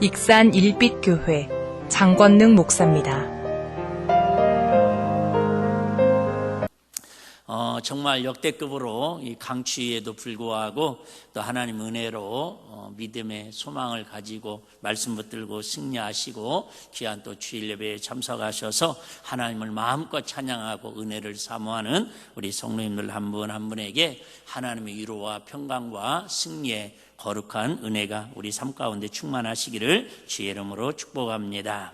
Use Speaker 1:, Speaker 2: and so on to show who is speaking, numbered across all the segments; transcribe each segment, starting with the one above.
Speaker 1: 익산 일빛교회 장권능 목사입니다.
Speaker 2: 정말 역대급으로 이 강추위에도 불구하고 또 하나님 은혜로 믿음의 소망을 가지고 말씀 붙들고 승리하시고 귀한 또 주일 예배에 참석하셔서 하나님을 마음껏 찬양하고 은혜를 사모하는 우리 성도님들 한 분 한 분에게 하나님의 위로와 평강과 승리의 거룩한 은혜가 우리 삶 가운데 충만하시기를 주의 이름으로 축복합니다.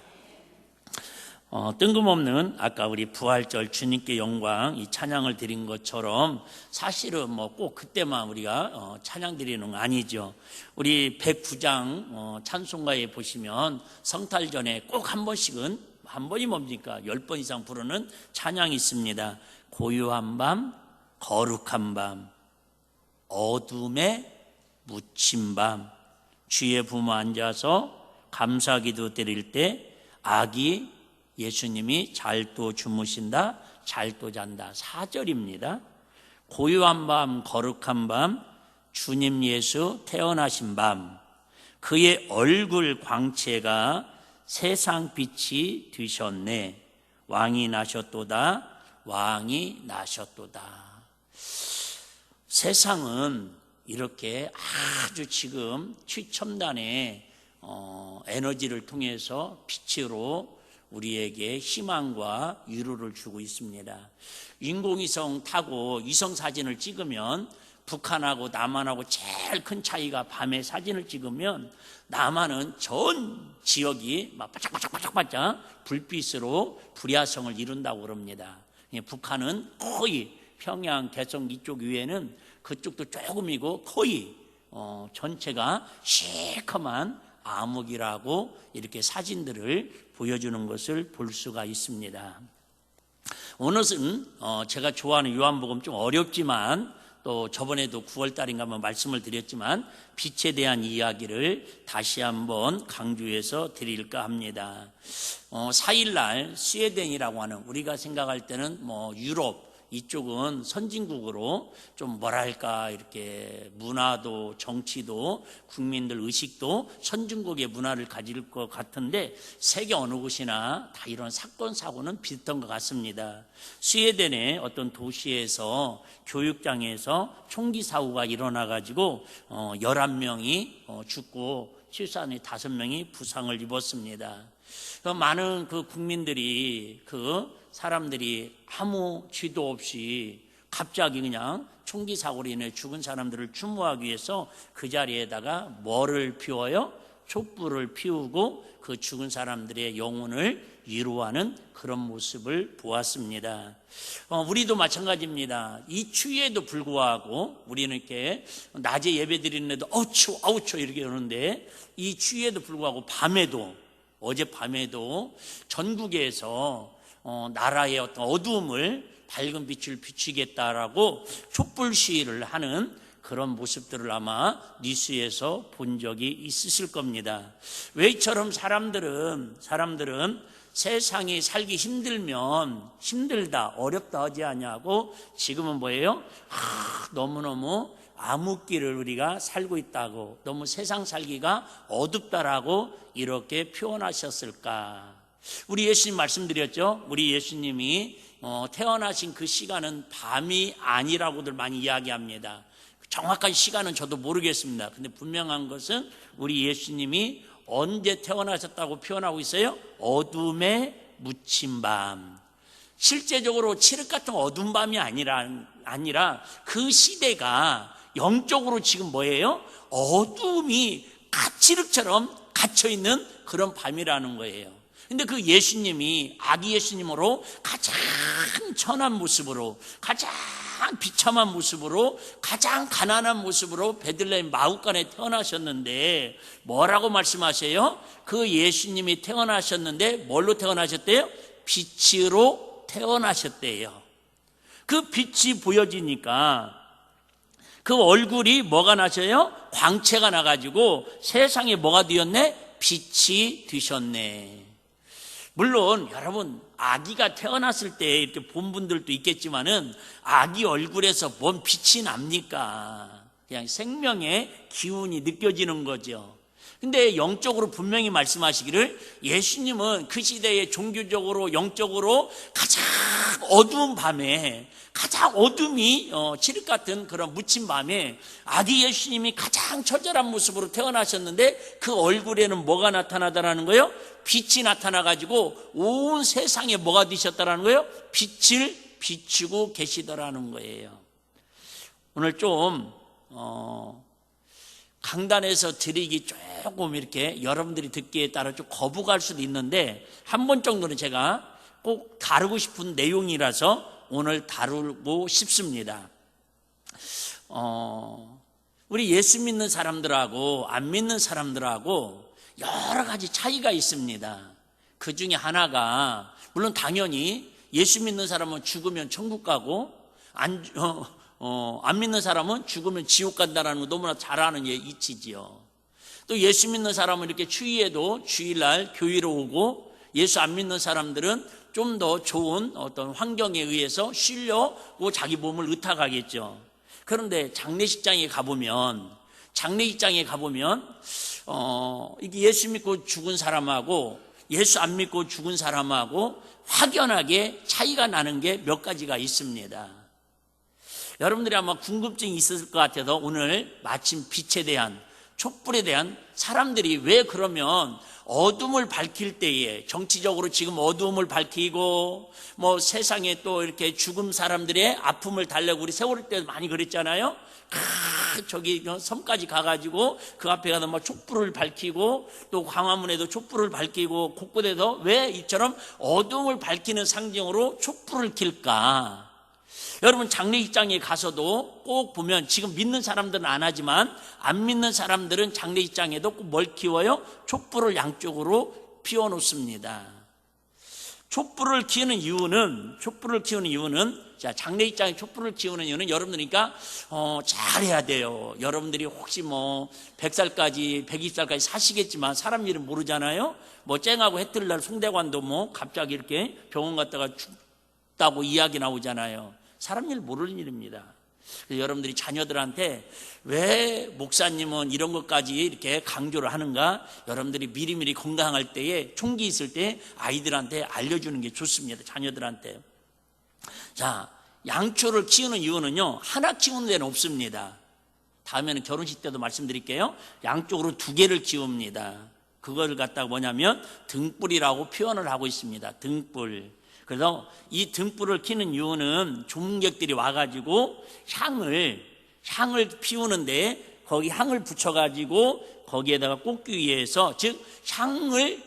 Speaker 2: 뜬금없는 아까 우리 부활절 주님께 영광 이 찬양을 드린 것처럼 사실은 뭐 꼭 그때만 우리가 찬양 드리는 거 아니죠. 우리 109장 찬송가에 보시면 성탈 전에 꼭 한 번씩은, 한 번이 뭡니까? 10번 이상 부르는 찬양이 있습니다. 고요한 밤, 거룩한 밤, 어둠에 묻힌 밤, 주의 부모 앉아서 감사기도 드릴 때 아기 예수님이 잘도 주무신다, 잘도 잔다. 4절입니다. 고요한 밤, 거룩한 밤, 주님 예수 태어나신 밤, 그의 얼굴 광채가 세상 빛이 되셨네. 왕이 나셨도다, 왕이 나셨도다. 세상은 이렇게 아주 지금 최첨단의 에너지를 통해서 빛으로 우리에게 희망과 위로를 주고 있습니다. 인공위성 타고 위성 사진을 찍으면 북한하고 남한하고 제일 큰 차이가 밤에 사진을 찍으면 남한은 전 지역이 막 반짝반짝 불빛으로 불야성을 이룬다고 그럽니다. 북한은 거의 평양, 개성 이쪽 위에는 그쪽도 조금이고 거의 전체가 시커먼 암흑이라고 이렇게 사진들을 보여주는 것을 볼 수가 있습니다. 오늘은 제가 좋아하는 요한복음 좀 어렵지만 또 저번에도 9월달인가 한번 말씀을 드렸지만 빛에 대한 이야기를 다시 한번 강조해서 드릴까 합니다. 4일날 스웨덴이라고 하는, 우리가 생각할 때는 뭐 유럽 이쪽은 선진국으로 좀 뭐랄까 이렇게 문화도 정치도 국민들 의식도 선진국의 문화를 가질 것 같은데 세계 어느 곳이나 다 이런 사건 사고는 비슷한 것 같습니다. 스웨덴의 어떤 도시에서 교육장에서 총기 사고가 일어나가지고 11명이 죽고 실산에 5명이 부상을 입었습니다. 많은 그 국민들이 사람들이 아무 죄도 없이 갑자기 그냥 총기 사고로 인해 죽은 사람들을 추모하기 위해서 그 자리에다가 뭐를 피워요? 촛불을 피우고 그 죽은 사람들의 영혼을 위로하는 그런 모습을 보았습니다. 우리도 마찬가지입니다. 이 추위에도 불구하고 우리는 이렇게 낮에 예배 드리는데도 추워 아우 추워 이렇게 그러는데 이 추위에도 불구하고 밤에도, 어젯밤에도 전국에서 나라의 어떤 어두움을 밝은 빛을 비추겠다라고 촛불 시위를 하는 그런 모습들을 아마 뉴스에서 본 적이 있으실 겁니다. 왜 이처럼 사람들은 세상이 살기 힘들면 힘들다, 어렵다 하지 않냐고 지금은 뭐예요? 너무너무 암흑기를 우리가 살고 있다고, 너무 세상 살기가 어둡다라고 이렇게 표현하셨을까? 우리 예수님 말씀드렸죠. 우리 예수님이 태어나신 그 시간은 밤이 아니라고들 많이 이야기합니다. 정확한 시간은 저도 모르겠습니다. 근데 분명한 것은 우리 예수님이 언제 태어나셨다고 표현하고 있어요? 어둠에 묻힌 밤. 실제적으로 칠흑 같은 어두운 밤이 아니라 그 시대가 영적으로 지금 뭐예요? 어둠이 칠흑처럼 갇혀있는 그런 밤이라는 거예요. 근데 그 예수님이 아기 예수님으로 가장 천한 모습으로, 가장 비참한 모습으로, 가장 가난한 모습으로 베들레헴 마구간에 태어나셨는데 뭐라고 말씀하세요? 그 예수님이 태어나셨는데 뭘로 태어나셨대요? 빛으로 태어나셨대요. 그 빛이 보여지니까 그 얼굴이 뭐가 나셔요? 광채가 나가지고 세상에 뭐가 되었네? 빛이 되셨네. 물론 여러분 아기가 태어났을 때 이렇게 본 분들도 있겠지만은 아기 얼굴에서 뭔 빛이 납니까? 그냥 생명의 기운이 느껴지는 거죠. 근데 영적으로 분명히 말씀하시기를 예수님은 그 시대에 종교적으로 영적으로 가장 어두운 밤에, 가장 어둠이 칠흑 같은 그런 묻힌 밤에 아기 예수님이 가장 처절한 모습으로 태어나셨는데 그 얼굴에는 뭐가 나타나더라는 거예요? 빛이 나타나가지고 온 세상에 뭐가 되셨다라는 거예요? 빛을 비추고 계시더라는 거예요. 오늘 좀 강단에서 드리기 조금 이렇게 여러분들이 듣기에 따라 좀 거부갈 수도 있는데 한 번 정도는 제가 꼭 다루고 싶은 내용이라서 오늘 다루고 싶습니다. 우리 예수 믿는 사람들하고 안 믿는 사람들하고 여러 가지 차이가 있습니다. 그 중에 하나가 물론 당연히 예수 믿는 사람은 죽으면 천국 가고 안 믿는 사람은 죽으면 지옥 간다는 거 너무나 잘 아는 이치지요. 또 예수 믿는 사람은 이렇게 추위에도 주일날 교회로 오고 예수 안 믿는 사람들은 좀 더 좋은 어떤 환경에 의해서 쉬려고 자기 몸을 의탁하겠죠. 그런데 장례식장에 가보면 이게 예수 믿고 죽은 사람하고 예수 안 믿고 죽은 사람하고 확연하게 차이가 나는 게 몇 가지가 있습니다. 여러분들이 아마 궁금증이 있었을 것 같아서 오늘 마침 빛에 대한, 촛불에 대한, 사람들이 왜 그러면 어둠을 밝힐 때에 정치적으로 지금 어둠을 밝히고 뭐 세상에 또 이렇게 죽은 사람들의 아픔을 달래고 우리 세월호 때 많이 그랬잖아요. 저기 섬까지 가가지고 그 앞에 가서 뭐 촛불을 밝히고 또 광화문에도 촛불을 밝히고 곳곳에서 왜 이처럼 어둠을 밝히는 상징으로 촛불을 킬까? 여러분 장례식장에 가서도 꼭 보면 지금 믿는 사람들은 안 하지만 안 믿는 사람들은 장례식장에도 꼭 뭘 키워요? 촛불을 양쪽으로 피워놓습니다. 촛불을 키우는 이유는 자, 장례식장에 촛불을 키우는 이유는 여러분들이니까 잘해야 돼요. 여러분들이 혹시 뭐 100살까지 120살까지 사시겠지만 사람 일은 모르잖아요. 뭐 쨍하고 해 뜨는 날 송대관도 뭐 갑자기 이렇게 병원 갔다가 죽다고 이야기 나오잖아요. 사람 일 모르는 일입니다. 그래서 여러분들이 자녀들한테 왜 목사님은 이런 것까지 이렇게 강조를 하는가? 여러분들이 미리미리 건강할 때에 총기 있을 때 아이들한테 알려주는 게 좋습니다. 자녀들한테. 자, 양초를 키우는 이유는요, 하나 키우는 데는 없습니다. 다음에는 결혼식 때도 말씀드릴게요. 양쪽으로 2개를 키웁니다. 그걸 갖다가 뭐냐면 등불이라고 표현을 하고 있습니다. 등불. 그래서 이 등불을 켜는 이유는 조문객들이 와가지고 향을 피우는데 거기 향을 붙여가지고 거기에다가 꽂기 위해서, 즉 향을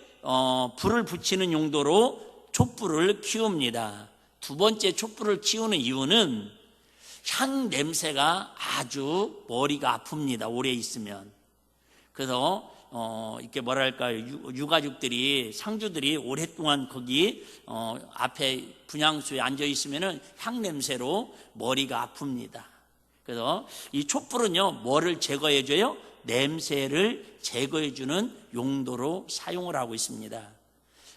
Speaker 2: 불을 붙이는 용도로 촛불을 키웁니다. 두 번째 촛불을 키우는 이유는 향 냄새가 아주 머리가 아픕니다. 오래 있으면. 그래서 이렇게 뭐랄까요, 유가족들이, 상주들이 오랫동안 거기 앞에 분향소에 앉아 있으면은 향 냄새로 머리가 아픕니다. 그래서 이 촛불은요, 뭐를 제거해줘요? 냄새를 제거해주는 용도로 사용을 하고 있습니다.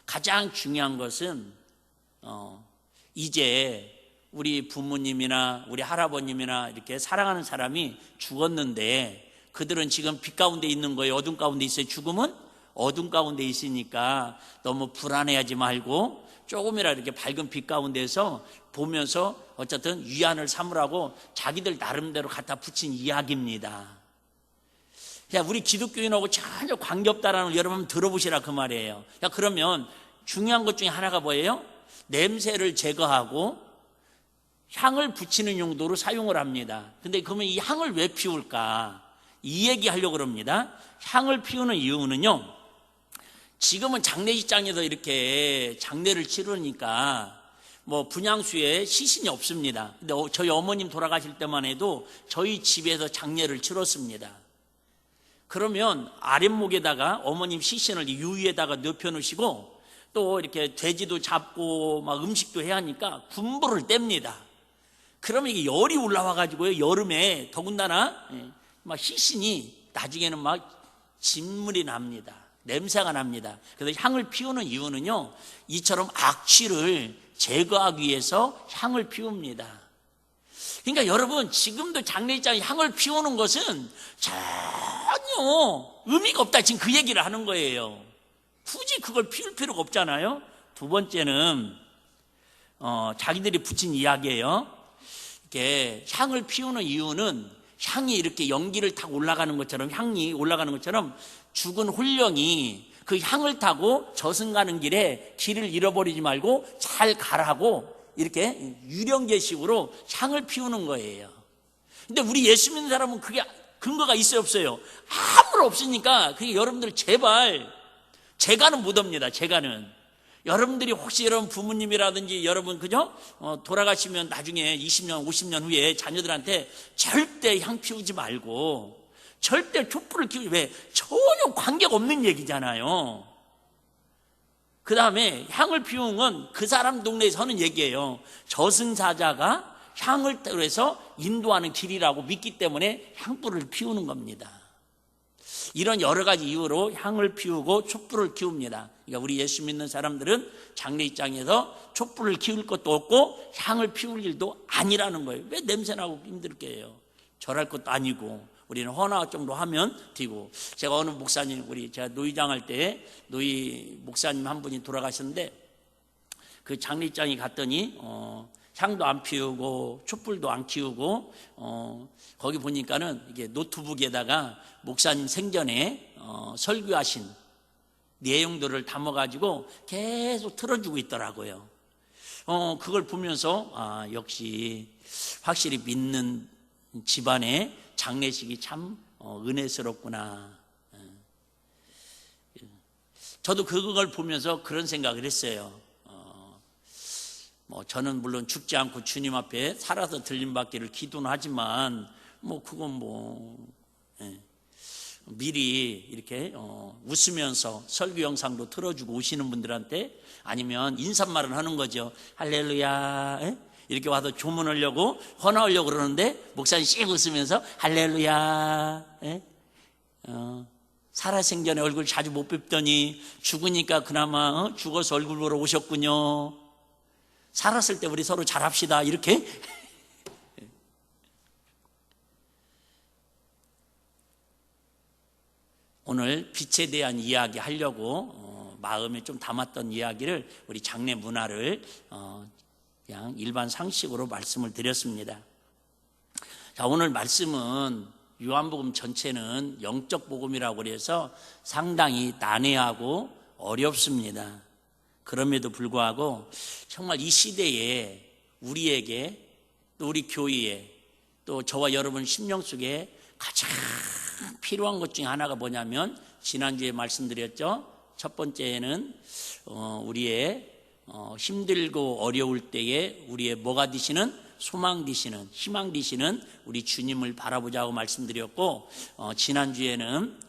Speaker 2: 가장 중요한 것은 이제 우리 부모님이나 우리 할아버님이나 이렇게 사랑하는 사람이 죽었는데 그들은 지금 빛 가운데 있는 거예요? 어둠 가운데 있어요? 죽음은 어둠 가운데 있으니까 너무 불안해하지 말고 조금이라도 이렇게 밝은 빛 가운데서 보면서 어쨌든 위안을 삼으라고 자기들 나름대로 갖다 붙인 이야기입니다. 야, 우리 기독교인하고 전혀 관계없다라는 걸 여러분 들어보시라 그 말이에요. 야, 그러면 중요한 것 중에 하나가 뭐예요? 냄새를 제거하고 향을 붙이는 용도로 사용을 합니다. 근데 그러면 이 향을 왜 피울까? 이 얘기 하려고 그럽니다. 향을 피우는 이유는요, 지금은 장례식장에서 이렇게 장례를 치르니까 뭐 분향수에 시신이 없습니다. 근데 저희 어머님 돌아가실 때만 해도 저희 집에서 장례를 치렀습니다. 그러면 아랫목에다가 어머님 시신을 유위에다가 눕혀놓으시고 또 이렇게 돼지도 잡고 막 음식도 해야 하니까 군불을 뗍니다. 그러면 이게 열이 올라와가지고요, 여름에 더군다나 막 시신이 나중에는 막 진물이 납니다. 냄새가 납니다. 그래서 향을 피우는 이유는요, 이처럼 악취를 제거하기 위해서 향을 피웁니다. 그러니까 여러분, 지금도 장례식장에 향을 피우는 것은 전혀 의미가 없다, 지금 그 얘기를 하는 거예요. 굳이 그걸 피울 필요가 없잖아요. 두 번째는 자기들이 붙인 이야기예요. 이렇게 향을 피우는 이유는 향이 이렇게 연기를 타고 올라가는 것처럼, 향이 올라가는 것처럼 죽은 혼령이 그 향을 타고 저승 가는 길에 길을 잃어버리지 말고 잘 가라고 이렇게 유령계식으로 향을 피우는 거예요. 근데 우리 예수 믿는 사람은 그게 근거가 있어요, 없어요? 아무런 없으니까. 그게 여러분들 제발, 제가는 못합니다. 제가는 여러분들이 혹시 여러분 부모님이라든지 여러분, 그죠? 돌아가시면 나중에 20년 50년 후에 자녀들한테 절대 향 피우지 말고 절대 촛불을 키우지, 왜? 전혀 관계가 없는 얘기잖아요. 그 다음에 향을 피우는 건 그 사람 동네에서 하는 얘기예요. 저승사자가 향을 해서 인도하는 길이라고 믿기 때문에 향불을 피우는 겁니다. 이런 여러 가지 이유로 향을 피우고 촛불을 키웁니다. 그러니까 우리 예수 믿는 사람들은 장례식장에서 촛불을 키울 것도 없고 향을 피울 일도 아니라는 거예요. 왜 냄새나고 힘들게 해요? 절할 것도 아니고 우리는 헌화 정도 하면 되고. 제가 어느 목사님, 제가 노회장 할 때 노회 목사님 한 분이 돌아가셨는데 그 장례식장에 갔더니 향도 안 피우고 촛불도 안 키우고 거기 보니까는 이게 노트북에다가 목사님 생전에 설교하신 내용들을 담아가지고 계속 틀어주고 있더라고요. 그걸 보면서 역시 확실히 믿는 집안의 장례식이 참 은혜스럽구나. 저도 그걸 보면서 그런 생각을 했어요. 저는 물론 죽지 않고 주님 앞에 살아서 들림받기를 기도는 하지만 그건 미리 이렇게 웃으면서 설교 영상도 틀어주고 오시는 분들한테, 아니면 인사말을 하는 거죠. 할렐루야, 이렇게 와서 조문하려고 헌화하려고 그러는데 목사님 씩 웃으면서 할렐루야, 살아생전에 얼굴 자주 못 뵙더니 죽으니까 그나마 죽어서 얼굴 보러 오셨군요. 살았을 때 우리 서로 잘합시다, 이렇게. 오늘 빛에 대한 이야기 하려고 마음에 좀 담았던 이야기를, 우리 장례 문화를 그냥 일반 상식으로 말씀을 드렸습니다. 자, 오늘 말씀은 요한복음 전체는 영적 복음이라고 그래서 상당히 난해하고 어렵습니다. 그럼에도 불구하고 정말 이 시대에 우리에게, 또 우리 교회에, 또 저와 여러분 심령 속에 가장 필요한 것 중에 하나가 뭐냐면, 지난주에 말씀드렸죠. 첫 번째는 우리의 힘들고 어려울 때에 우리의 뭐가 되시는? 소망 되시는, 희망 되시는 우리 주님을 바라보자고 말씀드렸고, 지난주에는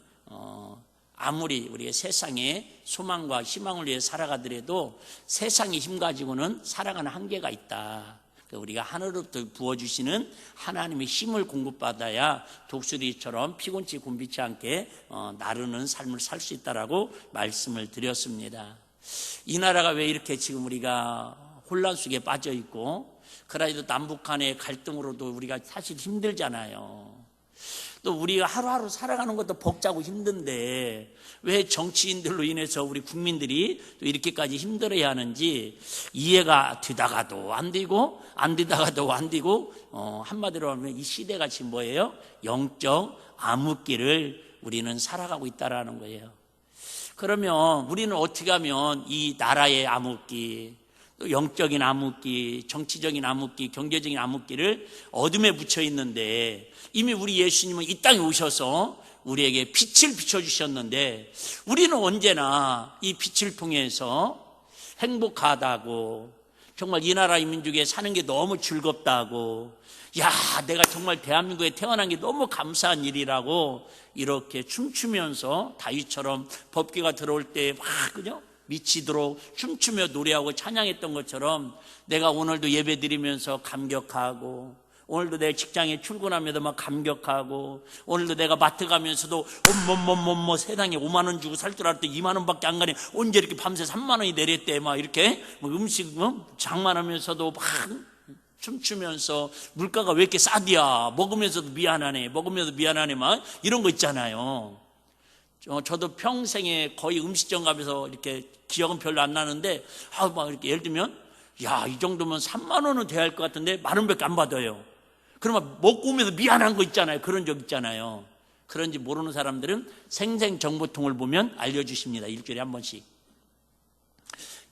Speaker 2: 아무리 우리가 세상에 소망과 희망을 위해 살아가더라도 세상의 힘 가지고는 살아가는 한계가 있다. 우리가 하늘로부터 부어주시는 하나님의 힘을 공급받아야 독수리처럼 피곤치 곤비치 않게 나르는 삶을 살 수 있다라고 말씀을 드렸습니다. 이 나라가 왜 이렇게 지금 우리가 혼란 속에 빠져 있고, 그래도 남북 간의 갈등으로도 우리가 사실 힘들잖아요. 또 우리가 하루하루 살아가는 것도 벅차고 힘든데 왜 정치인들로 인해서 우리 국민들이 또 이렇게까지 힘들어야 하는지 이해가 되다가도 안 되고 안 되다가도 안 되고, 한마디로 하면 이 시대가 지금 뭐예요? 영적 암흑기를 우리는 살아가고 있다라는 거예요. 그러면 우리는 어떻게 하면 이 나라의 암흑기, 또 영적인 암흑기, 정치적인 암흑기, 경제적인 암흑기를 어둠에 묻혀 있는데, 이미 우리 예수님은 이 땅에 오셔서 우리에게 빛을 비춰주셨는데, 우리는 언제나 이 빛을 통해서 행복하다고, 정말 이 나라 이 민족에 사는 게 너무 즐겁다고, 야, 내가 정말 대한민국에 태어난 게 너무 감사한 일이라고 이렇게 춤추면서 다윗처럼 법궤가 들어올 때 막, 그죠? 미치도록 춤추며 노래하고 찬양했던 것처럼 내가 오늘도 예배 드리면서 감격하고, 오늘도 내 직장에 출근하면서 막 감격하고, 오늘도 내가 마트 가면서도 엄머머머머 세상에 5만 원 주고 살 줄 알았더니 2만 원밖에 안 가네, 언제 이렇게 밤새 3만 원이 내렸대, 막 이렇게 음식 장만하면서도 막 춤추면서 물가가 왜 이렇게 싸디야, 먹으면서도 미안하네, 먹으면서도 미안하네, 막 이런 거 있잖아요. 저도 평생에 거의 음식점 가면서 이렇게 기억은 별로 안 나는데, 막 이렇게 예를 들면, 야, 이 정도면 3만 원은 돼야 할 것 같은데 10,000원밖에 안 받아요. 그러면 먹고 오면서 미안한 거 있잖아요. 그런 적 있잖아요. 그런지 모르는 사람들은 생생정보통을 보면 알려주십니다. 일주일에 한 번씩.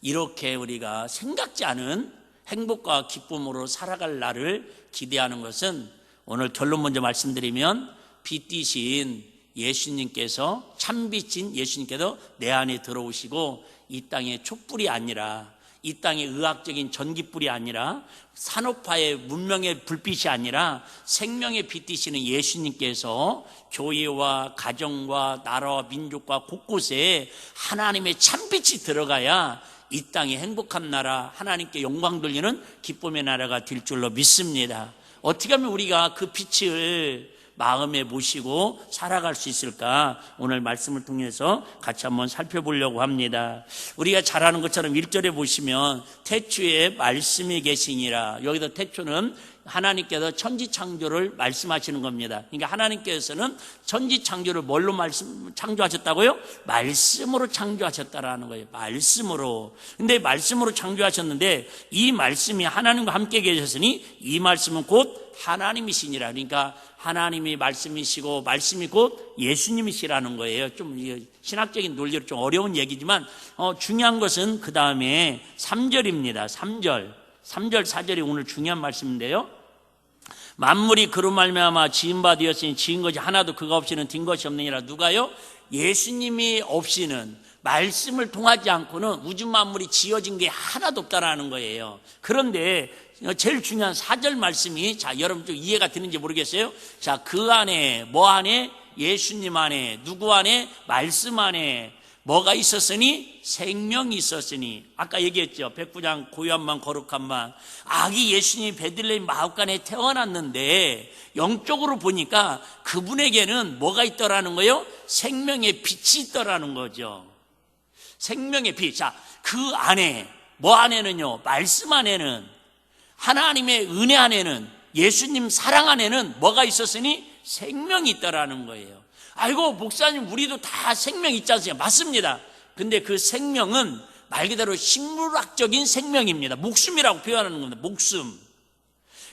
Speaker 2: 이렇게 우리가 생각지 않은 행복과 기쁨으로 살아갈 날을 기대하는 것은, 오늘 결론 먼저 말씀드리면, 빛이신 예수님께서, 참빛인 예수님께서 내 안에 들어오시고 이 땅의 촛불이 아니라, 이 땅의 의학적인 전기불이 아니라, 산업화의 문명의 불빛이 아니라 생명의 빛 되시는 예수님께서 교회와 가정과 나라와 민족과 곳곳에 하나님의 참빛이 들어가야 이 땅이 행복한 나라, 하나님께 영광 돌리는 기쁨의 나라가 될 줄로 믿습니다. 어떻게 하면 우리가 그 빛을 마음에 모시고 살아갈 수 있을까? 오늘 말씀을 통해서 같이 한번 살펴보려고 합니다. 우리가 잘 아는 것처럼 1절에 보시면 태초에 말씀이 계시니라. 여기서 태초는 하나님께서 천지창조를 말씀하시는 겁니다. 그러니까 하나님께서는 천지창조를 뭘로 창조하셨다고요? 말씀으로 창조하셨다라는 거예요. 말씀으로. 근데 말씀으로 창조하셨는데 이 말씀이 하나님과 함께 계셨으니 이 말씀은 곧 하나님이시니라. 그러니까 하나님이 말씀이시고 말씀이 곧 예수님이시라는 거예요. 좀 신학적인 논리로 좀 어려운 얘기지만 중요한 것은 그 다음에 3절입니다. 3절, 4절이 오늘 중요한 말씀인데요. 만물이 그로 말미암아 지은 바 되었으니 지은 것이 하나도 그가 없이는 된 것이 없느니라. 누가요? 예수님이 없이는, 말씀을 통하지 않고는 우주 만물이 지어진 게 하나도 없다라는 거예요. 그런데 제일 중요한 4절 말씀이, 자, 여러분 좀 이해가 되는지 모르겠어요. 자, 그 안에, 뭐 안에? 예수님 안에, 누구 안에? 말씀 안에 뭐가 있었으니? 생명이 있었으니. 아까 얘기했죠. 백부장 고요한만 거룩한만. 아기 예수님이 베들레헴 마을간에 태어났는데 영적으로 보니까 그분에게는 뭐가 있더라는 거예요? 생명의 빛이 있더라는 거죠. 생명의 빛. 자, 그 안에, 뭐 안에는요? 말씀 안에는, 하나님의 은혜 안에는, 예수님 사랑 안에는 뭐가 있었으니? 생명이 있더라는 거예요. 아이고, 목사님, 우리도 다 생명 있지 않습니까? 맞습니다. 근데 그 생명은 말 그대로 식물학적인 생명입니다. 목숨이라고 표현하는 겁니다. 목숨.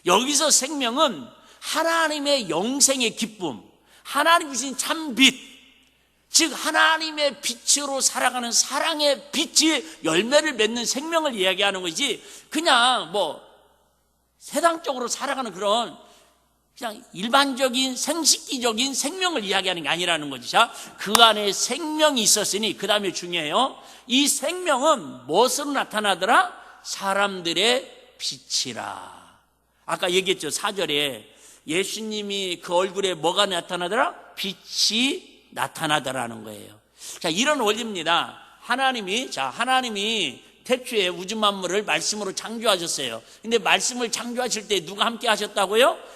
Speaker 2: 여기서 생명은 하나님의 영생의 기쁨, 하나님 주신 참 빛, 즉 하나님의 빛으로 살아가는 사랑의 빛이 열매를 맺는 생명을 이야기하는 거지, 그냥 뭐 세상적으로 살아가는 그런 그냥 일반적인 생식기적인 생명을 이야기하는 게 아니라는 거지. 자, 그 안에 생명이 있었으니, 그 다음에 중요해요. 이 생명은 무엇으로 나타나더라? 사람들의 빛이라. 아까 얘기했죠. 4절에 예수님이 그 얼굴에 뭐가 나타나더라? 빛이 나타나더라는 거예요. 자, 이런 원리입니다. 하나님이 태초에 우주 만물을 말씀으로 창조하셨어요. 근데 말씀을 창조하실 때 누가 함께 하셨다고요?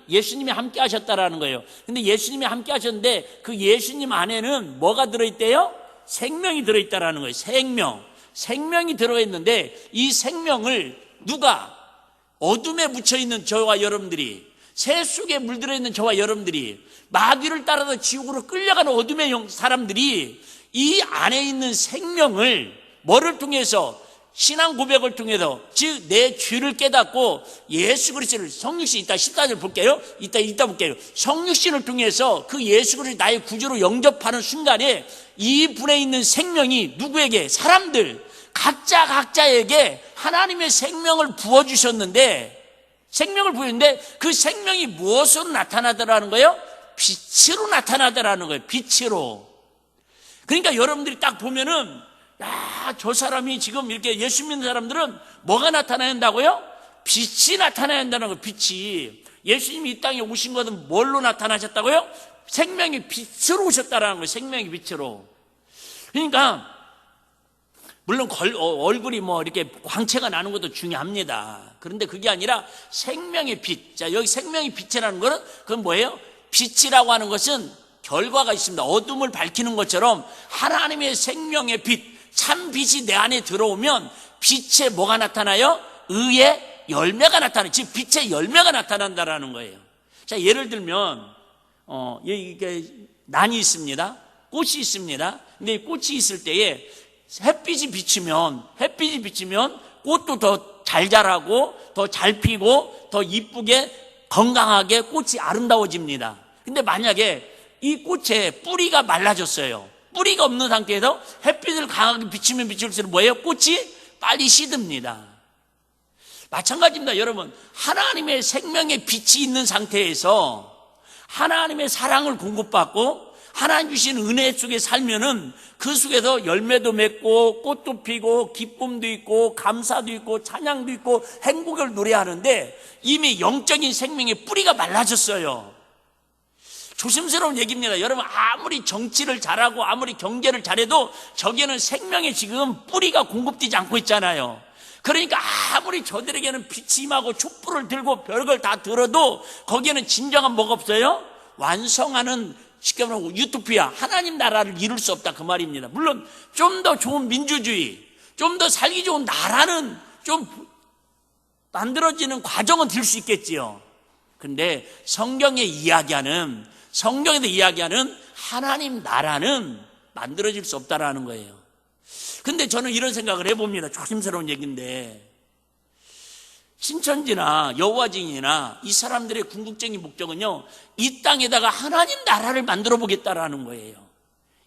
Speaker 2: 예수님이 함께 하셨다라는 거예요. 근데 예수님이 함께 하셨는데 그 예수님 안에는 뭐가 들어있대요? 생명이 들어있다라는 거예요. 생명이 들어있는데 이 생명을 누가, 어둠에 묻혀있는 저와 여러분들이, 새 속에 물들어 있는 저와 여러분들이, 마귀를 따라서 지옥으로 끌려가는 어둠의 사람들이 이 안에 있는 생명을 뭐를 통해서? 신앙 고백을 통해서, 즉 내 죄를 깨닫고 예수 그리스도를, 성육신, 이따 14절 볼게요. 이따 볼게요. 성육신을 통해서 그 예수 그리스도 나의 구주로 영접하는 순간에 이 분에 있는 생명이 누구에게? 사람들 각자에게 하나님의 생명을 부어주셨는데, 그 생명이 무엇으로 나타나더라는 거예요? 빛으로 나타나더라는 거예요. 빛으로. 그러니까 여러분들이 딱 보면은, 야, 저 사람이 지금 이렇게 예수 믿는 사람들은 뭐가 나타나야 한다고요? 빛이 나타나야 한다는 거예요. 빛이. 예수님이 이 땅에 오신 것은 뭘로 나타나셨다고요? 생명의 빛으로 오셨다라는 거예요. 생명의 빛으로. 그러니까 물론 얼굴이 뭐 이렇게 광채가 나는 것도 중요합니다. 그런데 그게 아니라 생명의 빛. 자, 여기 생명의 빛이라는 거는 그건 뭐예요? 빛이라고 하는 것은 결과가 있습니다. 어둠을 밝히는 것처럼 하나님의 생명의 빛, 참 빛이 내 안에 들어오면 빛에 뭐가 나타나요? 의의 열매가 나타나, 즉 빛의 열매가 나타난다라는 거예요. 자, 예를 들면 이게 난이 있습니다. 꽃이 있습니다. 근데 이 꽃이 있을 때에 햇빛이 비치면 꽃도 더 잘 자라고 더 잘 피고 더 이쁘게 건강하게 꽃이 아름다워집니다. 근데 만약에 이 꽃에 뿌리가 말라졌어요. 뿌리가 없는 상태에서 햇빛을 강하게 비치면 비칠수록 뭐예요? 꽃이 빨리 시듭니다. 마찬가지입니다. 여러분, 하나님의 생명의 빛이 있는 상태에서 하나님의 사랑을 공급받고 하나님 주신 은혜 속에 살면은 그 속에서 열매도 맺고 꽃도 피고 기쁨도 있고 감사도 있고 찬양도 있고 행복을 노래하는데 이미 영적인 생명의 뿌리가 말라졌어요. 조심스러운 얘기입니다. 여러분, 아무리 정치를 잘하고 아무리 경제를 잘해도 저기에는 생명의 지금 뿌리가 공급되지 않고 있잖아요. 그러니까 아무리 저들에게는 빛이 임하고 촛불을 들고 별걸 다 들어도 거기에는 진정한 뭐가 없어요? 완성하는, 쉽게 말하면 유토피아, 하나님 나라를 이룰 수 없다, 그 말입니다. 물론 좀 더 좋은 민주주의, 좀 더 살기 좋은 나라는 좀 만들어지는 과정은 될 수 있겠지요. 근데 성경에서 이야기하는 하나님 나라는 만들어질 수 없다라는 거예요. 근데 저는 이런 생각을 해봅니다. 조심스러운 얘기인데, 신천지나 여호와증인이나 이 사람들의 궁극적인 목적은요, 이 땅에다가 하나님 나라를 만들어 보겠다라는 거예요.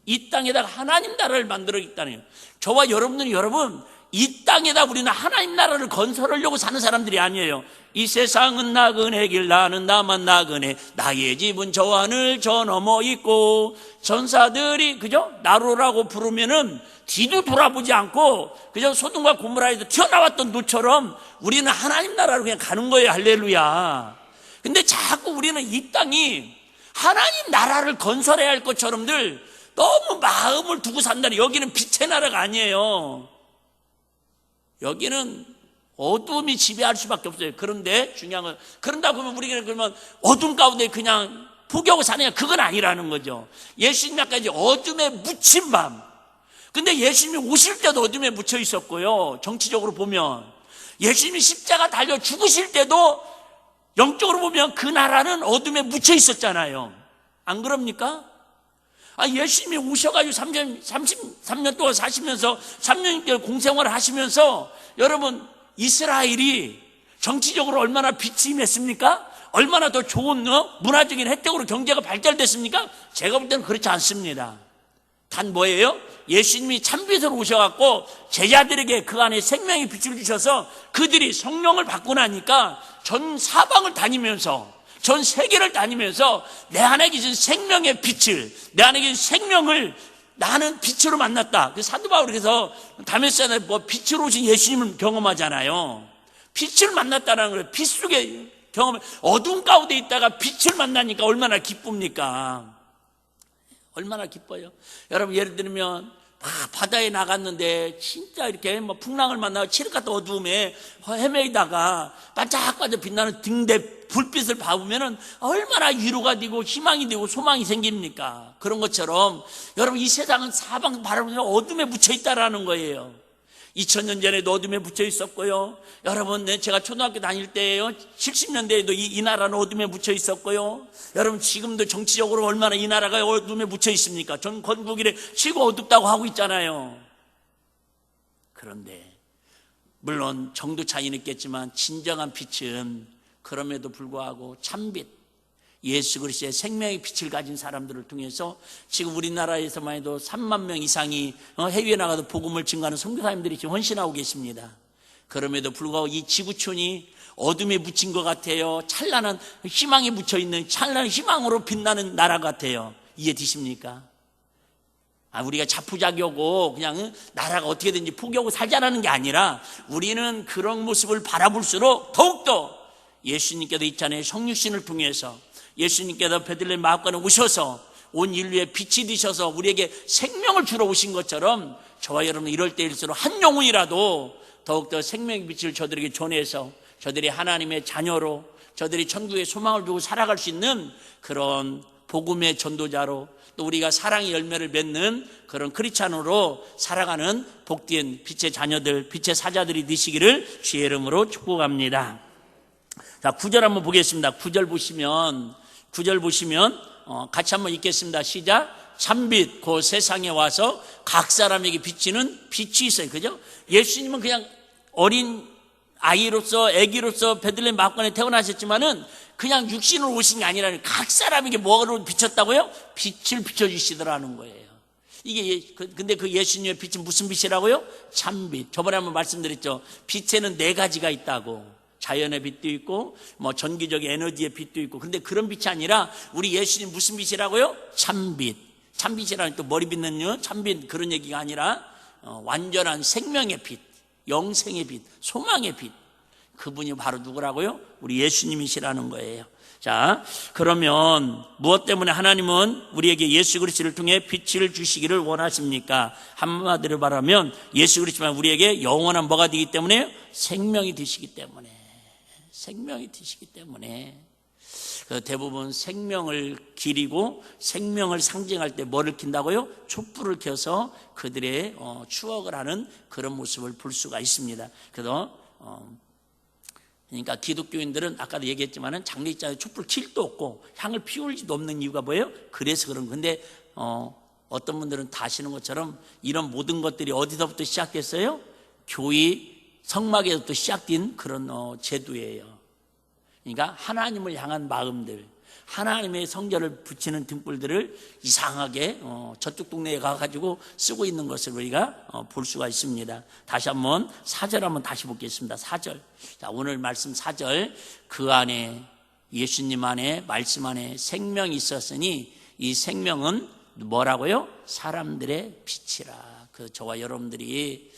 Speaker 2: 이 땅에다가 하나님 나라를 만들어겠다는 거예요. 저와 여러분들이, 여러분, 이 땅에다 우리는 하나님 나라를 건설하려고 사는 사람들이 아니에요. 이 세상은 나그네 길, 나는 나만 나그네, 나의 집은 저 하늘 저 너머 있고, 전사들이 그죠? 나로라고 부르면은 뒤도 돌아보지 않고 그저 소돔과 고모라에서 튀어나왔던 노처럼 우리는 하나님 나라로 그냥 가는 거예요. 할렐루야. 근데 자꾸 우리는 이 땅이 하나님 나라를 건설해야 할 것처럼들 너무 마음을 두고 산다니. 여기는 빛의 나라가 아니에요. 여기는 어둠이 지배할 수밖에 없어요. 그런데 중요한 건, 그런다 그러면 우리가 그러면 어둠 가운데 그냥 포기하고 사느냐, 그건 아니라는 거죠. 예수님 아까 이제 어둠에 묻힌 밤. 근데 예수님이 오실 때도 어둠에 묻혀 있었고요. 정치적으로 보면 예수님이 십자가 달려 죽으실 때도 영적으로 보면 그 나라는 어둠에 묻혀 있었잖아요. 안 그럽니까? 예수님이 오셔가지고 33년 동안 사시면서 3년 공생활을 하시면서 여러분, 이스라엘이 정치적으로 얼마나 빛이 임했습니까? 얼마나 더 좋은 문화적인 혜택으로 경제가 발달됐습니까? 제가 볼 때는 그렇지 않습니다. 단 뭐예요? 예수님이 참빛으로 오셔갖고 제자들에게 그 안에 생명의 빛을 주셔서 그들이 성령을 받고 나니까 전 사방을 다니면서, 전 세계를 다니면서 내 안에 계신 생명의 빛을, 내 안에 계신 생명을 나는 빛으로 만났다. 그 사도 바울이 그래서 다메섹에 빛으로 오신 예수님을 경험하잖아요. 빛을 만났다는 거예요. 빛 속에 경험, 어두운 가운데 있다가 빛을 만나니까 얼마나 기쁩니까? 얼마나 기뻐요. 여러분, 예를 들면 바다에 나갔는데 진짜 이렇게 풍랑을 만나고 칠흑 같은 어두움에 헤매다가 반짝반짝 빛나는 등대 불빛을 봐보면 얼마나 위로가 되고 희망이 되고 소망이 생깁니까? 그런 것처럼 여러분, 이 세상은 사방 바라보면 어둠에 묻혀 있다라는 거예요. 2000년 전에도 어둠에 묻혀 있었고요. 여러분, 제가 초등학교 다닐 때에요, 70년대에도 이 나라는 어둠에 묻혀 있었고요. 여러분, 지금도 정치적으로 얼마나 이 나라가 어둠에 묻혀 있습니까? 전 건국이래 치고 어둡다고 하고 있잖아요. 그런데 물론 정도 차이는 있겠지만 진정한 빛은 그럼에도 불구하고 참빛, 예수 그리스도의 생명의 빛을 가진 사람들을 통해서 지금 우리나라에서만 해도 3만 명 이상이 해외에 나가서 복음을 증거하는 선교사님들이 지금 헌신하고 계십니다. 그럼에도 불구하고 이 지구촌이 어둠에 묻힌 것 같아요. 찬란한 희망에 묻혀있는 찬란한 희망으로 빛나는 나라 같아요. 이해되십니까? 우리가 자포자기하고 그냥 나라가 어떻게든지 포기하고 살자라는 게 아니라 우리는 그런 모습을 바라볼수록 더욱더 예수님께서 있잖아요. 성육신을 통해서 예수님께서 베들레헴 마을간에 오셔서 온 인류에 빛이 되셔서 우리에게 생명을 주러 오신 것처럼 저와 여러분 이럴 때일수록 한 영혼이라도 더욱더 생명의 빛을 저들에게 전해서 저들이 하나님의 자녀로 저들이 천국의 소망을 두고 살아갈 수 있는 그런 복음의 전도자로 또 우리가 사랑의 열매를 맺는 그런 크리스찬으로 살아가는 복된 빛의 자녀들, 빛의 사자들이 되시기를 주의 이름으로 축복합니다. 자, 9절 한번 보겠습니다. 9절 보시면 같이 한번 읽겠습니다. 시작. 참빛 그 세상에 와서 각 사람에게 비치는 빛이 있어요. 그죠? 예수님은 그냥 어린 아기로서 아기로서 베들레헴 마가관에 태어나셨지만은 그냥 육신으로 오신 게 아니라 각 사람에게 뭐로 비쳤다고요? 빛을 비춰주시더라는 거예요. 이게 근데 그 예수님의 빛은 무슨 빛이라고요? 참빛. 저번에 한번 말씀드렸죠. 빛에는 4가지가 있다고. 자연의 빛도 있고 뭐 전기적 에너지의 빛도 있고. 근데 그런 빛이 아니라 우리 예수님 무슨 빛이라고요? 참빛. 참빛이라는 또 머리 빛는 참빛 그런 얘기가 아니라 완전한 생명의 빛, 영생의 빛, 소망의 빛. 그분이 바로 누구라고요? 우리 예수님이시라는 거예요. 자, 그러면 무엇 때문에 하나님은 우리에게 예수 그리스도를 통해 빛을 주시기를 원하십니까? 한마디로 말하면 예수 그리스도만 우리에게 영원한 뭐가 되기 때문에? 생명이 되시기 때문에. 생명이 되시기 때문에. 대부분 생명을 기리고 생명을 상징할 때 뭐를 킨다고요? 촛불을 켜서 그들의 추억을 하는 그런 모습을 볼 수가 있습니다. 그래서 그러니까 기독교인들은 아까도 얘기했지만은 장례식장에 촛불 킬 수도 없고 향을 피울 수도 없는 이유가 뭐예요? 그래서 그런 건데 어떤 분들은 다 아시는 것처럼 이런 모든 것들이 어디서부터 시작됐어요? 교회 성막에서부터 시작된 그런 제도예요. 그러니까 하나님을 향한 마음들, 하나님의 성전을 붙이는 등불들을 이상하게 저쪽 동네에 가가지고 쓰고 있는 것을 우리가 볼 수가 있습니다. 다시 한번 4절 한번 다시 보겠습니다. 4절. 자, 오늘 말씀 4절. 그 안에 예수님 안에 말씀 안에 생명이 있었으니 이 생명은 뭐라고요? 사람들의 빛이라. 저와 여러분들이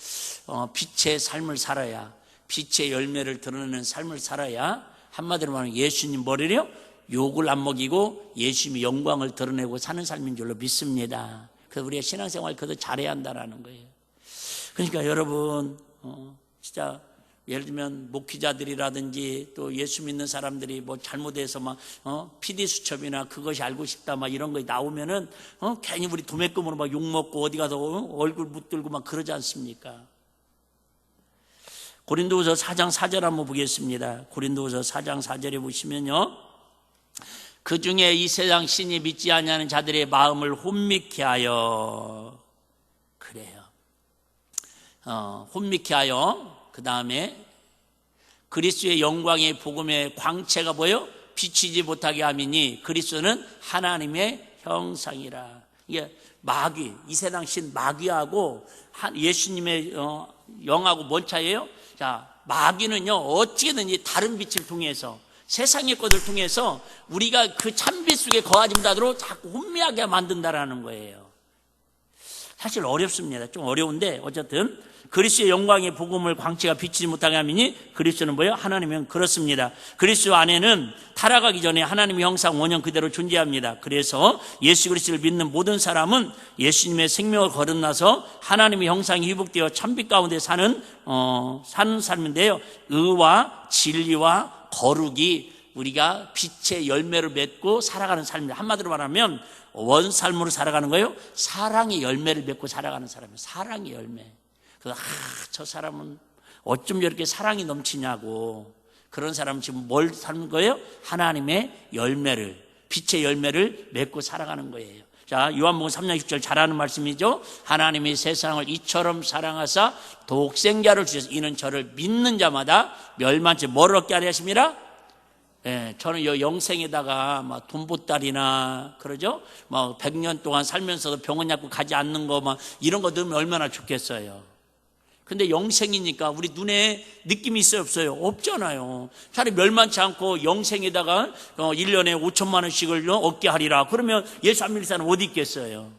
Speaker 2: 빛의 삶을 살아야, 빛의 열매를 드러내는 삶을 살아야 한마디로 말하면 예수님 머리를요? 욕을 안 먹이고 예수님의 영광을 드러내고 사는 삶인 줄로 믿습니다. 그래서 우리가 신앙생활 그것도 잘해야 한다는 거예요. 그러니까 여러분 진짜 예를 들면 목회자들이라든지 또 예수 믿는 사람들이 뭐 잘못해서 막 PD 수첩이나 그것이 알고 싶다 막 이런 거 나오면은 괜히 우리 도매금으로 막 욕 먹고 어디 가서 얼굴 묻들고 막 그러지 않습니까? 고린도후서 4장 4절 한번 보겠습니다. 고린도후서 4장 4절에 보시면요, 그 중에 이 세상 신이 믿지 아니하는 자들의 마음을 혼미케 하여, 그래요. 혼미케 하여, 그 다음에 그리스도의 영광의 복음의 광채가 뭐예요? 비치지 못하게 함이니 그리스도는 하나님의 형상이라. 이게 마귀, 이 세상 신 마귀하고 예수님의 영하고 뭔 차이예요? 자, 마귀는요 어떻게든지 다른 빛을 통해서 세상의 것을 통해서 우리가 그 참빛 속에 거하지 못하도록 자꾸 혼미하게 만든다라는 거예요. 사실 어렵습니다. 좀 어려운데 어쨌든 그리스도의 영광의 복음을 광채가 비치지 못하게 하미니 그리스도는 뭐예요? 하나님은 그렇습니다. 그리스도 안에는 타락하기 전에 하나님의 형상 원형 그대로 존재합니다. 그래서 예수 그리스도를 믿는 모든 사람은 예수님의 생명을 거듭나서 하나님의 형상이 회복되어 참빛 가운데 사는 삶인데요, 의와 진리와 거룩이 우리가 빛의 열매를 맺고 살아가는 삶입니다. 한마디로 말하면 원삶으로 살아가는 거예요. 사랑의 열매를 맺고 살아가는 사람이에요. 사랑의 열매. 그래서 저 사람은 어쩜 저렇게 사랑이 넘치냐고. 그런 사람은 지금 뭘 사는 거예요? 하나님의 열매를, 빛의 열매를 맺고 살아가는 거예요. 자, 요한복음 3장 6절 잘 아는 말씀이죠. 하나님이 세상을 이처럼 사랑하사 독생자를 주셔서 이는 저를 믿는 자마다 멸망치 뭐를 얻게 하려 하십니다. 예, 저는 요 영생에다가 막 돈보따리나 그러죠. 막 100년 동안 살면서도 병원 약국 가지 않는 거 막 이런 거 넣으면 얼마나 좋겠어요. 근데 영생이니까 우리 눈에 느낌이 있어요, 없어요? 없잖아요. 차라리 멸망치 않고 영생에다가 1년에 5천만 원씩을 얻게 하리라. 그러면 예수 안 믿는 사람은 어디 있겠어요?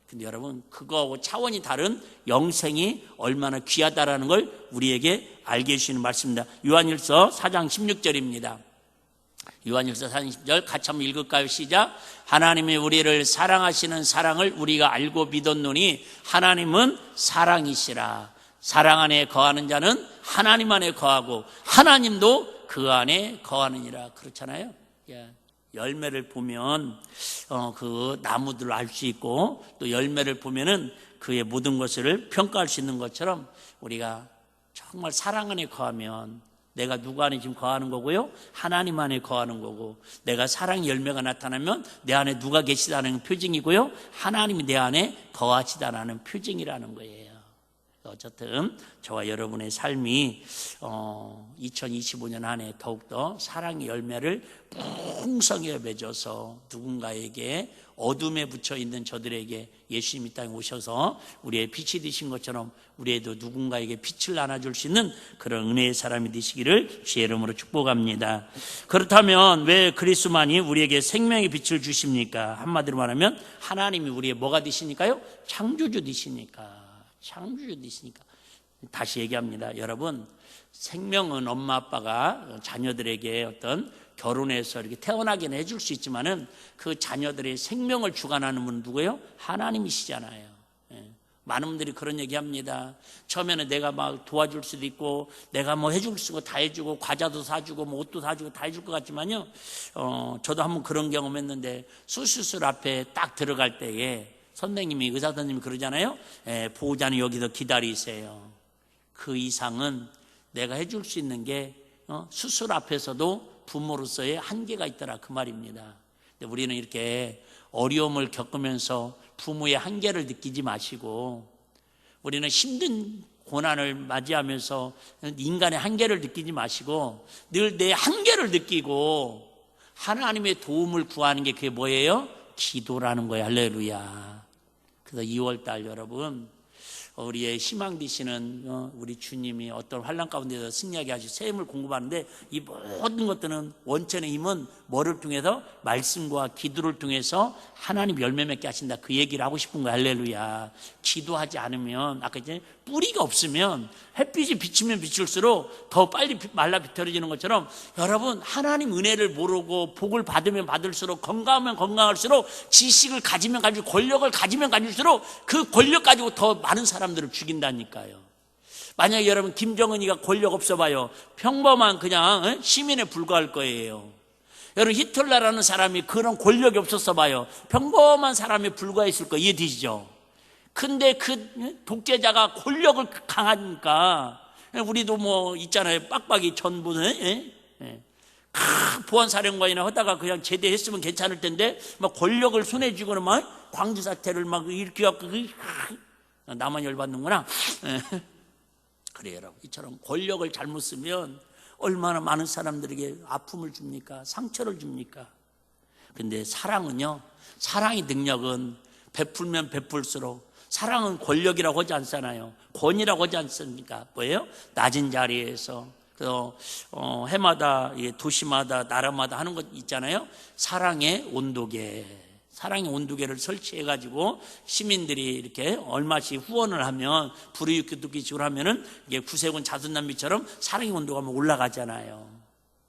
Speaker 2: 근데 여러분, 그거하고 차원이 다른 영생이 얼마나 귀하다라는 걸 우리에게 알게 해주시는 말씀입니다. 요한일서 4장 16절입니다. 요한일서 4장 10절 같이 한번 읽을까요? 시작. 하나님이 우리를 사랑하시는 사랑을 우리가 알고 믿었노니 하나님은 사랑이시라. 사랑 안에 거하는 자는 하나님 안에 거하고 하나님도 그 안에 거하느니라. 그렇잖아요. 예. 열매를 보면 그 나무들을 알 수 있고, 또 열매를 보면은 그의 모든 것을 평가할 수 있는 것처럼 우리가 정말 사랑 안에 거하면 내가 누구 안에 지금 거하는 거고요, 하나님 안에 거하는 거고, 내가 사랑의 열매가 나타나면 내 안에 누가 계시다는 표징이고요, 하나님이 내 안에 거하시다는 표징이라는 거예요. 어쨌든 저와 여러분의 삶이 2025년 안에 더욱더 사랑의 열매를 풍성하게 맺어서 누군가에게 어둠에 붙여 있는 저들에게 예수님이 땅에 오셔서 우리의 빛이 되신 것처럼 우리에도 누군가에게 빛을 나눠줄 수 있는 그런 은혜의 사람이 되시기를 주의 이름으로 축복합니다. 그렇다면 왜 그리스도만이 우리에게 생명의 빛을 주십니까? 한마디로 말하면 하나님이 우리의 뭐가 되시니까요? 창조주 되시니까. 창조주 되시니까. 다시 얘기합니다. 여러분, 생명은 엄마 아빠가 자녀들에게 어떤 결혼해서 이렇게 태어나게 해줄 수 있지만은 그 자녀들의 생명을 주관하는 분은 누구예요? 하나님이시잖아요. 많은 분들이 그런 얘기합니다. 처음에는 내가 막 도와줄 수도 있고, 내가 뭐 해줄 수 있고 다 해주고, 과자도 사주고, 뭐 옷도 사주고 다 해줄 것 같지만요. 저도 한번 그런 경험했는데, 수술실 앞에 딱 들어갈 때에 선생님이, 의사 선생님이 그러잖아요. 보호자는 여기서 기다리세요. 그 이상은 내가 해줄 수 있는 게 수술 앞에서도 부모로서의 한계가 있더라, 그 말입니다. 근데 우리는 이렇게 어려움을 겪으면서 부모의 한계를 느끼지 마시고, 우리는 힘든 고난을 맞이하면서 인간의 한계를 느끼지 마시고 늘 내 한계를 느끼고 하나님의 도움을 구하는 게 그게 뭐예요? 기도라는 거예요. 할렐루야. 그래서 2월달 여러분, 우리의 희망 되시는 우리 주님이 어떤 환난 가운데서 승리하게 하시고 새 힘을 공급하는데, 이 모든 것들은 원천의 힘은 뭐를 통해서? 말씀과 기도를 통해서 하나님 열매 맺게 하신다, 그 얘기를 하고 싶은 거야. 할렐루야. 기도하지 않으면, 아까 이제 뿌리가 없으면 햇빛이 비치면 비칠수록 더 빨리 말라 비틀어지는 것처럼, 여러분 하나님 은혜를 모르고 복을 받으면 받을수록, 건강하면 건강할수록, 지식을 가지면 가질수록, 권력을 가지면 가질수록 그 권력 가지고 더 많은 사람들을 죽인다니까요. 만약에 여러분 김정은이가 권력 없어 봐요. 평범한 그냥 시민에 불과할 거예요. 여러분 히틀러라는 사람이 그런 권력이 없었어 봐요. 평범한 사람에 불과했을 거 이해되시죠? 근데 그 독재자가 권력을 강하니까, 우리도 뭐 있잖아요. 빡빡이 전부는 보안사령관이나 하다가 그냥 제대했으면 괜찮을 텐데, 막 권력을 손에 쥐고는 막 광주 사태를 막 일으켜갖고, 나만 열받는구나. 그래요, 여러분. 이처럼 권력을 잘못 쓰면 얼마나 많은 사람들에게 아픔을 줍니까? 상처를 줍니까? 근데 사랑은요, 사랑의 능력은 베풀면 베풀수록, 사랑은 권력이라고 하지 않잖아요. 권위라고 하지 않습니까? 뭐예요? 낮은 자리에서, 해마다, 도시마다, 나라마다 하는 것 있잖아요. 사랑의 온도계. 사랑의 온도계를 설치해가지고 시민들이 이렇게 얼마씩 후원을 하면, 불이웃기도기식으로 하면은 이게 구세군 자선남비처럼 사랑의 온도가 올라가잖아요.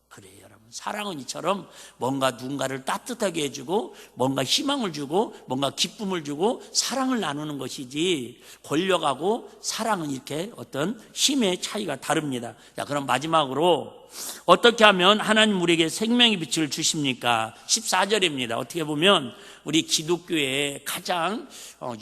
Speaker 2: 그래요, 여러분. 사랑은 이처럼 뭔가 누군가를 따뜻하게 해주고, 뭔가 희망을 주고, 뭔가 기쁨을 주고, 사랑을 나누는 것이지, 권력하고 사랑은 이렇게 어떤 힘의 차이가 다릅니다. 자, 그럼 마지막으로 어떻게 하면 하나님 우리에게 생명의 빛을 주십니까? 14절입니다. 어떻게 보면 우리 기독교의 가장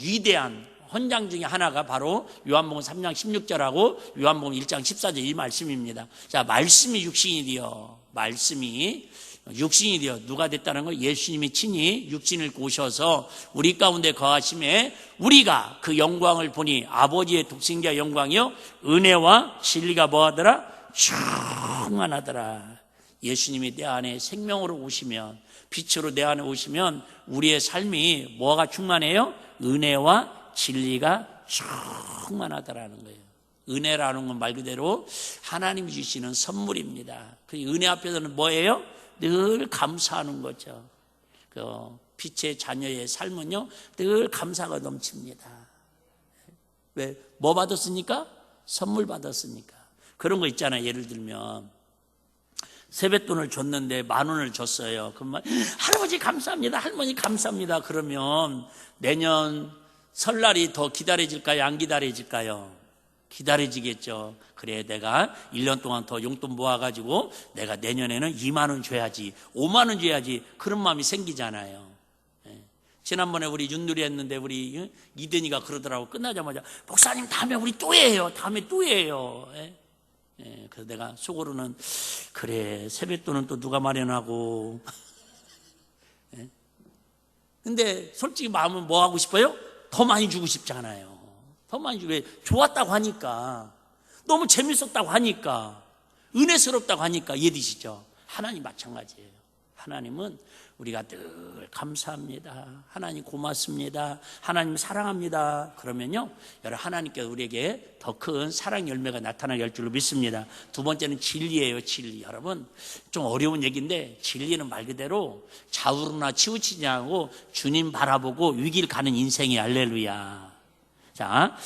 Speaker 2: 위대한 헌장 중에 하나가 바로 요한복음 3장 16절하고 요한복음 1장 14절 이 말씀입니다. 자, 말씀이 육신이 되어, 말씀이 육신이 되어 누가 됐다는 걸? 예수님이 친히 육신을 입고 오셔서 우리 가운데 거하심에 우리가 그 영광을 보니, 아버지의 독생자 영광이요 은혜와 진리가 뭐하더라? 충만하더라. 예수님이 내 안에 생명으로 오시면, 빛으로 내 안에 오시면 우리의 삶이 뭐가 충만해요? 은혜와 진리가 충만하더라는 거예요. 은혜라는 건 말 그대로 하나님이 주시는 선물입니다. 그 은혜 앞에서는 뭐예요? 늘 감사하는 거죠. 그 빛의 자녀의 삶은요 늘 감사가 넘칩니다. 왜? 뭐 받았으니까? 선물 받았으니까. 그런 거 있잖아요. 예를 들면 세뱃돈을 줬는데 10,000원을 줬어요. 그러면 할아버지 감사합니다, 할머니 감사합니다. 그러면 내년 설날이 더 기다려질까요? 안 기다려질까요? 기다려지겠죠. 그래, 내가 1년 동안 더 용돈 모아가지고 내가 내년에는 2만 원 줘야지, 5만 원 줘야지, 그런 마음이 생기잖아요. 예. 지난번에 우리 윷놀이 했는데 우리 이든이가 그러더라고. 끝나자마자 목사님 다음에 우리 또 해요. 다음에 또 해요. 예. 예. 그래서 내가 속으로는 그래, 세뱃돈은 또 누가 마련하고. 예. 근데 솔직히 마음은 뭐 하고 싶어요? 더 많이 주고 싶잖아요. 더 많이 주고, 왜? 좋았다고 하니까, 너무 재밌었다고 하니까, 은혜스럽다고 하니까. 이해되시죠? 하나님 마찬가지예요. 하나님은 우리가 늘 감사합니다, 하나님 고맙습니다, 하나님 사랑합니다 그러면요, 여러분, 하나님께서 우리에게 더 큰 사랑 열매가 나타나게 할 줄로 믿습니다. 두 번째는 진리예요. 진리. 여러분, 좀 어려운 얘기인데, 진리는 말 그대로 좌우로나 치우치지 않고 주님 바라보고 위기를 가는 인생이. 할렐루야. 자,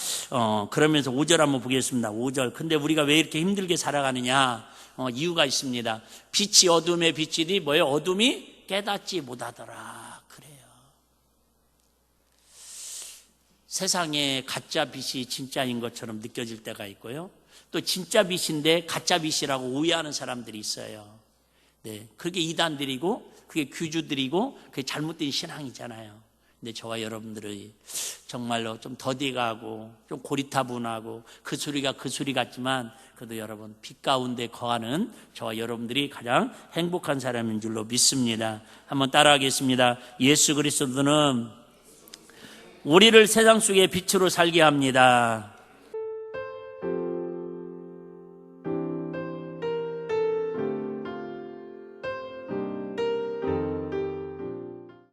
Speaker 2: 그러면서 5절 한번 보겠습니다. 5절. 근데 우리가 왜 이렇게 힘들게 살아가느냐? 이유가 있습니다. 빛이 어둠에 비치니 뭐예요? 어둠이 깨닫지 못하더라. 그래요. 세상에 가짜 빛이 진짜인 것처럼 느껴질 때가 있고요. 또 진짜 빛인데 가짜 빛이라고 오해하는 사람들이 있어요. 네, 그게 이단들이고, 그게 규주들이고, 그게 잘못된 신앙이잖아요. 근데 저와 여러분들이 정말로 좀 더디가고 좀 고리타분하고 그 소리가 그 소리 같지만, 그래도 여러분, 빛 가운데 거하는 저와 여러분들이 가장 행복한 사람인 줄로 믿습니다. 한번 따라하겠습니다. 예수 그리스도는 우리를 세상 속에 빛으로 살게 합니다.